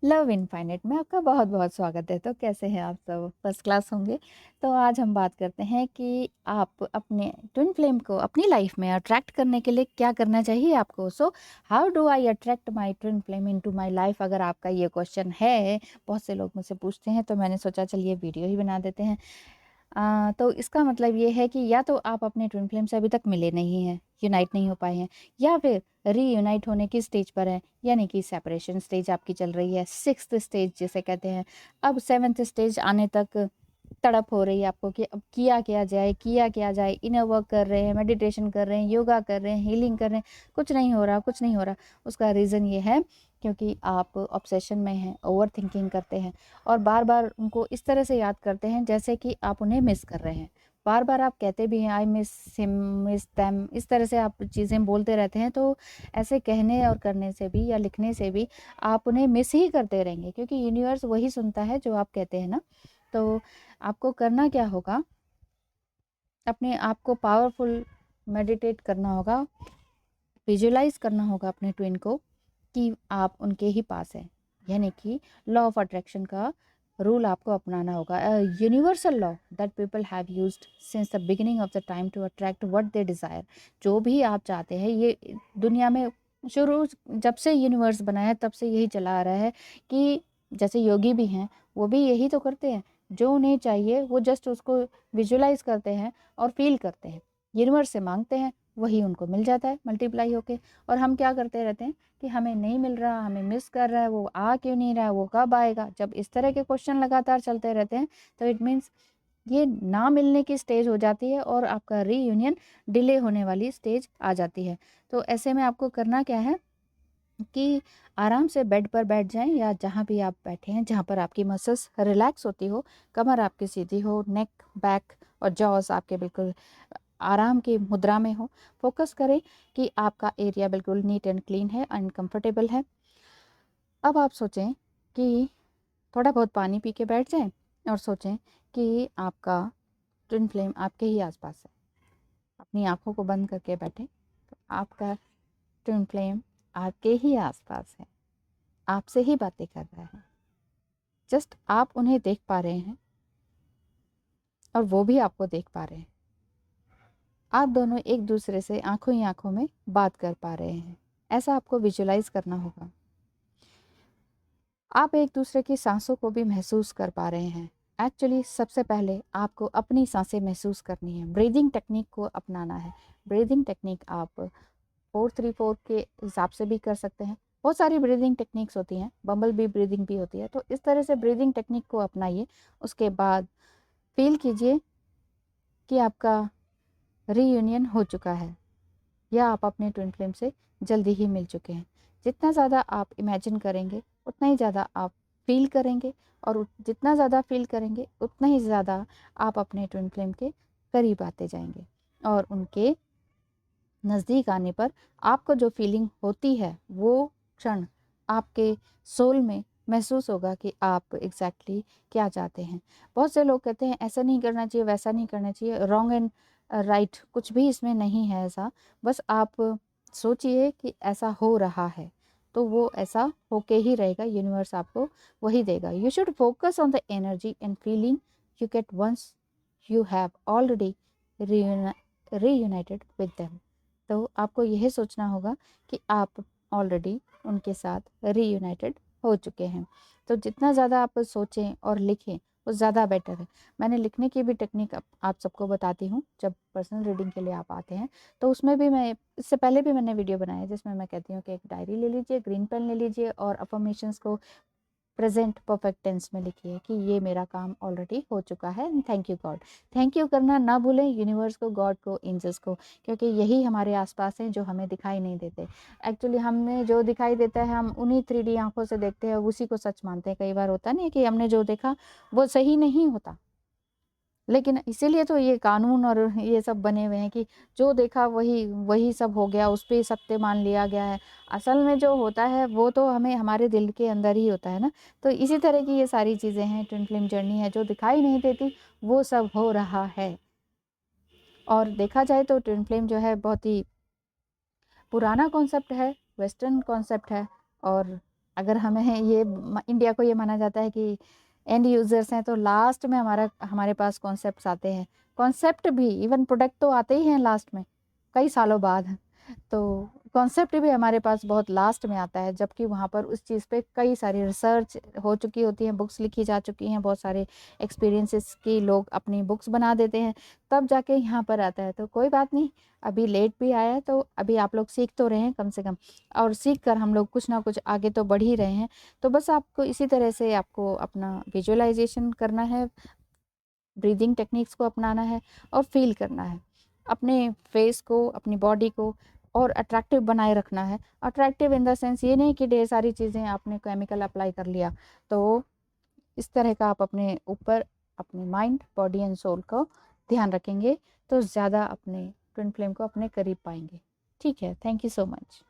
Love infinite में आपका बहुत-बहुत स्वागत है। तो कैसे हैं आप सब? फर्स्ट क्लास होंगे। तो आज हम बात करते हैं कि आप अपने ट्विन फ्लेम को अपनी लाइफ में अट्रैक्ट करने के लिए क्या करना चाहिए आपको? So how do I attract my twin flame into my life? अगर आपका ये क्वेश्चन है, बहुत से लोग मुझसे पूछते हैं, तो मैंने सोचा चलिए वीडियो ही बना देते हैं। तो इसका मतलब ये है कि या तो आप अपने ट्विन फ्लेम से अभी तक मिले नहीं हैं, यूनाइट नहीं हो पाए हैं, या फिर रीयूनाइट होने की स्टेज पर हैं, यानी कि सेपरेशन स्टेज आपकी चल रही है, सिक्स्थ स्टेज जिसे कहते हैं। अब सेवन्थ स्टेज आने तक तड़प हो रही है आपको कि अब किया क्या जाए। इनर वर्क कर रहे हैं, मेडिटेशन कर रहे हैं, योगा कर रहे हैं, हीलिंग कर रहे हैं, कुछ नहीं हो रहा, कुछ नहीं हो रहा। उसका रीज़न ये है क्योंकि आप ऑब्सेशन में हैं, ओवर थिंकिंग करते हैं और बार-बार उनको इस तरह से याद करते हैं जैसे कि आप उन्हें मिस कर रहे हैं। बार-बार आप कहते भी हैं I miss him, miss them, इस तरह से आप चीज़ें बोलते रहते हैं। तो ऐसे कहने और करने से भी या लिखने से भी आप उन्हें मिस ही करते रहेंगे, क्योंकि यूनिवर्स वही सुनता है जो आप कहते हैं ना। तो आपको करना क्या होगा, अपने आप को पावरफुल मेडिटेट करना होगा, विजुलाइज करना होगा अपने ट्विन को कि आप उनके ही पास हैं। यानी कि लॉ ऑफ अट्रैक्शन का रूल आपको अपनाना होगा, universal law that people have used since the beginning of the time to attract what they desire. जो भी आप चाहते हैं, ये दुनिया में शुरू जब से यूनिवर्स बना है तब से यही चला आ रहा है कि जैसे योगी भी हैं, वो भी यही तो करते हैं। जो उन्हें चाहिए वो जस्ट उसको विजुलाइज करते हैं और फील करते हैं, यूनिवर्स से मांगते हैं, वही उनको मिल जाता है मल्टीप्लाई होके। और हम क्या करते रहते हैं कि हमें नहीं मिल रहा, हमें मिस कर रहा है, वो आ क्यों नहीं रहा है, वो कब आएगा। जब इस तरह के क्वेश्चन लगातार चलते रहते हैं तो इट मीन्स ये ना मिलने की स्टेज हो जाती है और आपका रीयूनियन डिले होने वाली स्टेज आ जाती है। तो ऐसे में आपको करना क्या है कि आराम से बेड पर बैठ जाएं या जहाँ भी आप बैठे हैं, जहाँ पर आपकी मसल्स रिलैक्स होती हो, कमर आपकी सीधी हो, नेक, बैक और जॉस आपके बिल्कुल आराम की मुद्रा में हो। फोकस करें कि आपका एरिया बिल्कुल नीट एंड क्लीन है एंड कंफर्टेबल है। अब आप सोचें कि थोड़ा बहुत पानी पी के बैठ जाएं और सोचें कि आपका ट्विन फ्लेम आपके ही आसपास है। अपनी आंखों को बंद करके बैठें तो आपका ट्विन फ्लेम आपके ही आसपास है, आपसे ही बातें कर रहा है। जस्ट आप उन्हें देख पा रहे हैं और वो भी आपको देख पा रहे हैं। आप दोनों एक दूसरे से आंखों ही आंखों में बात कर पा रहे हैं। ऐसा आपको विजुलाइज करना होगा। आप एक दूसरे की सांसों को भी महसूस कर पा रहे हैं। एक्चुअली सबसे पहले आपको अपनी सांसें महसूस करनी है, ब्रीदिंग टेक्निक को अपनाना है। ब्रीदिंग टेक्निक आप 4-3-4 के हिसाब से भी कर सकते हैं। बहुत सारी ब्रीदिंग टेक्निक्स होती हैं, बम्बल बी ब्रीदिंग भी होती है। तो इस तरह से ब्रीदिंग टेक्निक को अपनाइए। उसके बाद फील कीजिए कि आपका रीयूनियन हो चुका है या आप अपने ट्विन फ्लेम से जल्दी ही मिल चुके हैं। जितना ज़्यादा आप इमेजिन करेंगे उतना ही ज़्यादा आप फील करेंगे, और जितना ज़्यादा फील करेंगे उतना ही ज़्यादा आप अपने ट्विन फ्लेम के करीब आते जाएंगे। और उनके नज़दीक आने पर आपको जो फीलिंग होती है वो क्षण आपके सोल में महसूस होगा कि आप एग्जैक्टली क्या चाहते हैं। बहुत से लोग कहते हैं ऐसा नहीं करना चाहिए, वैसा नहीं करना चाहिए, रॉन्ग एंड राइट कुछ भी इसमें नहीं है ऐसा। बस आप सोचिए कि ऐसा हो रहा है तो वो ऐसा होके ही रहेगा, यूनिवर्स आपको वही देगा। You should focus on the energy and feeling you get once you have already reunited with them। तो आपको यह सोचना होगा कि आप ऑलरेडी उनके साथ रीयूनाइटेड हो चुके हैं। तो जितना ज़्यादा आप सोचें और लिखें वो ज़्यादा बेटर है। मैंने लिखने की भी टेक्निक आप सबको बताती हूँ जब पर्सनल रीडिंग के लिए आप आते हैं। तो उसमें भी मैं इससे पहले भी मैंने वीडियो बनाया है जिसमें मैं कहती हूँ कि एक डायरी ले लीजिए, ग्रीन पेन ले लीजिए और अफर्मेशंस को प्रेजेंट परफेक्ट टेंस में लिखिए कि ये मेरा काम ऑलरेडी हो चुका है and thank you God. Thank you करना ना भूलें, यूनिवर्स को, गॉड को, एंजल्स को, क्योंकि यही हमारे आसपास हैं जो हमें दिखाई नहीं देते। एक्चुअली हमें जो दिखाई देता है हम उन्हीं 3D आंखों से देखते हैं, उसी को सच मानते हैं। कई बार होता नहीं कि हमने जो देखा वो सही नहीं होता, लेकिन इसीलिए तो ये कानून और ये सब बने हुए हैं कि जो देखा वही वही सब हो गया, उस पे सत्य मान लिया गया है। असल में जो होता है वो तो हमें हमारे दिल के अंदर ही होता है ना। तो इसी तरह की ये सारी चीज़ें हैं, ट्विन फ्लेम जर्नी है, जो दिखाई नहीं देती वो सब हो रहा है। और देखा जाए तो ट्विन फ्लेम जो है बहुत ही पुराना कॉन्सेप्ट है, वेस्टर्न कॉन्सेप्ट है, और अगर हमें ये इंडिया को ये माना जाता है कि एंड यूज़र्स हैं, तो लास्ट में हमारे पास कॉन्सेप्ट्स आते हैं। कॉन्सेप्ट भी, इवन प्रोडक्ट तो आते ही हैं लास्ट में, कई सालों बाद। तो कॉन्सेप्ट भी हमारे पास बहुत लास्ट में आता है, जबकि वहाँ पर उस चीज़ पे कई सारी रिसर्च हो चुकी होती है, बुक्स लिखी जा चुकी हैं, बहुत सारे एक्सपीरियंसेस की लोग अपनी बुक्स बना देते हैं, तब जाके यहाँ पर आता है। तो कोई बात नहीं, अभी लेट भी आया है, तो अभी आप लोग सीख तो रहे हैं कम से कम, और सीख कर हम लोग कुछ ना कुछ आगे तो बढ़ ही रहे हैं। तो बस आपको इसी तरह से आपको अपना विजुअलाइजेशन करना है, ब्रीदिंग टेक्निक्स को अपनाना है और फील करना है। अपने फेस को, अपनी बॉडी को और अट्रैक्टिव बनाए रखना है। अट्रैक्टिव इन द सेंस ये नहीं कि ढेर सारी चीज़ें आपने केमिकल अप्लाई कर लिया। तो इस तरह का आप अपने ऊपर, अपने माइंड, बॉडी एंड सोल को ध्यान रखेंगे, तो ज़्यादा अपने ट्विन फ्लेम को अपने करीब पाएंगे। ठीक है, थैंक यू सो मच।